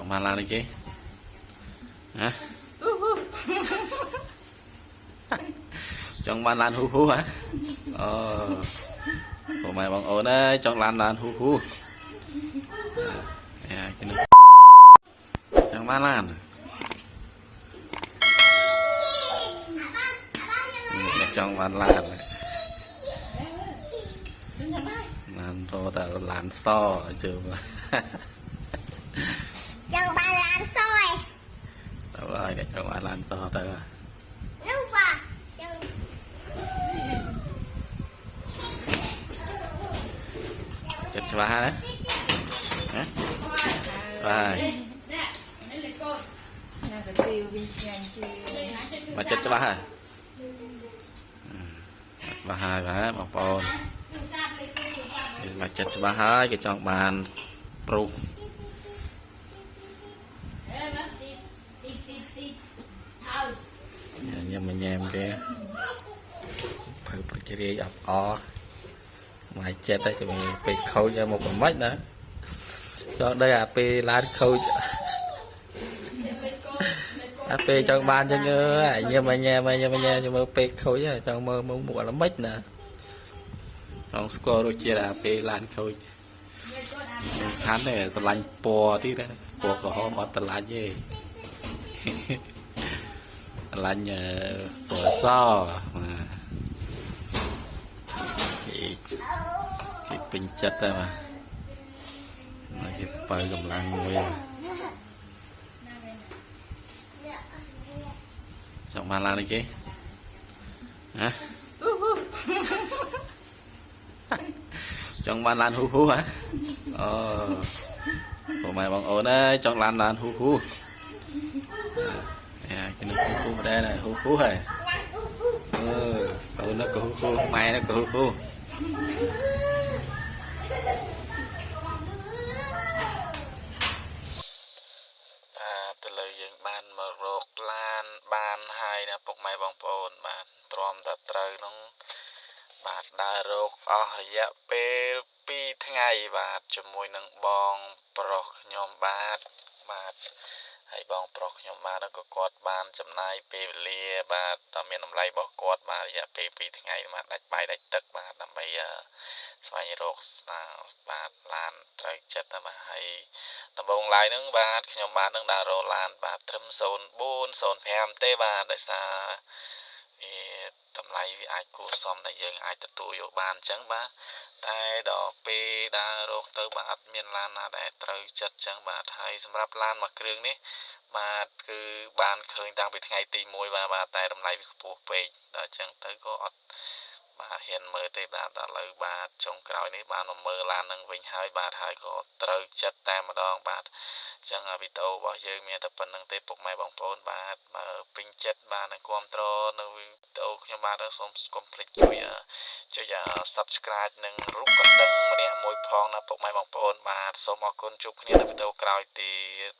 Chọn bàn lan đi chứ hả? Chọn bàn lan hú hú hả? Của mày bằng ổn đấy, chọn bàn lan hú hú. Cái nước chọn bàn lan chọn bàn lan lan rồi ta lan so chưa mà chọn bàn lan soi đâu rồi để chọn bàn lan to ta lúc vào chật ba đấy hả? Rồi mà chật ba hả? Ba hai và một bồn mà chật ba hai cái chọn bàn pru nhưng mà nhèm kia phải cái đi ập o mày chết đây cho mình bị khâu ra một con mắt nữa cho đây là pi lá khâu ap trong ban cho nhớ nhưng mà nhưng mà pi khâu chứ trong mơ muốn mua lắm mất nè trong score rồi chia là pi lan khâu khán này tờ lạnh bò tí đó bò của họ mà tờ lạnh gì lạnh bò so mà cái bình chất đây mà cái bơi cầm lăng nguy chọn bàn lan đi chứ hả? Chọn bàn lan hú hú hả? Của mày bằng ổn đấy, chọn bàn lan hú hú. Cái nước hú hú ở đây này hú hú này. Cậu nó có hú hú, mày nó có hú hú. Từ lời dựng bàn mở rột lan bàn hai nè phục mày bằng ổn mà tròn tập trời nóបាទដើររកអស់រយៈពេល2ថ្ងៃបាទជាមួយនឹងបងប្រុសខ្ញុំបាទហើយបងប្រុសខ្ញុំបាទក៏គាត់បានចំណាយពេលវេលាបាទតាមមានតម្លៃរបស់គាត់បាទរយៈពេល2ថ្ងៃបាទដាច់បាយដាច់ទឹកបាទដើម្បីស្វែងរកស្នាបាទឡានត្រូវចិត្តបាទហើយដំបូងឡើយហ្នឹងបាទខ្ញុំបាទនឹងដើររកឡានបាទត្រឹម0405ទេបាទដោយសារតម្លៃវាអាចគួរសមដែលយើងអាចទទួលយកបានអញ្ចឹងបាទតែដល់ពេលដើររកទៅបាទអត់មានឡានណាដែលត្រូវចិត្តអញ្ចឹងបាទហើយសម្រាប់ឡានមួយគ្រឿងនេះបាទគឺបានឃើញតាំងពីថ្ងៃទី1បាទតែតម្លៃវាខ្ពស់ពេកដល់អញ្ចឹងទៅក៏អត់បាទហ៊ានមើលទេបាទដល់ឥឡូវបាទចុងក្រោយនេះបានមកមើលឡាននឹងវិញហើយបាទហើយក៏ត្រូវចិត្តតែម្ដងបាទអញ្ចឹងវីដេអូរបស់យើងមានតែប៉ុណ្្នឹងទេពុកម៉ែបងប្អូនបាទបើពេញចិត្តបាទនិងគាំទ្រនៅវីដេអូខ្ញុំបាទសូមកុំភ្លេចជួយ Subscribe និងរូបកណ្ដឹងម្នាក់មួយផងណាពុកម៉ែបងប្អូនបាទសូមអរគុណជួបគ្នានៅវីដេអូក្រោយទៀត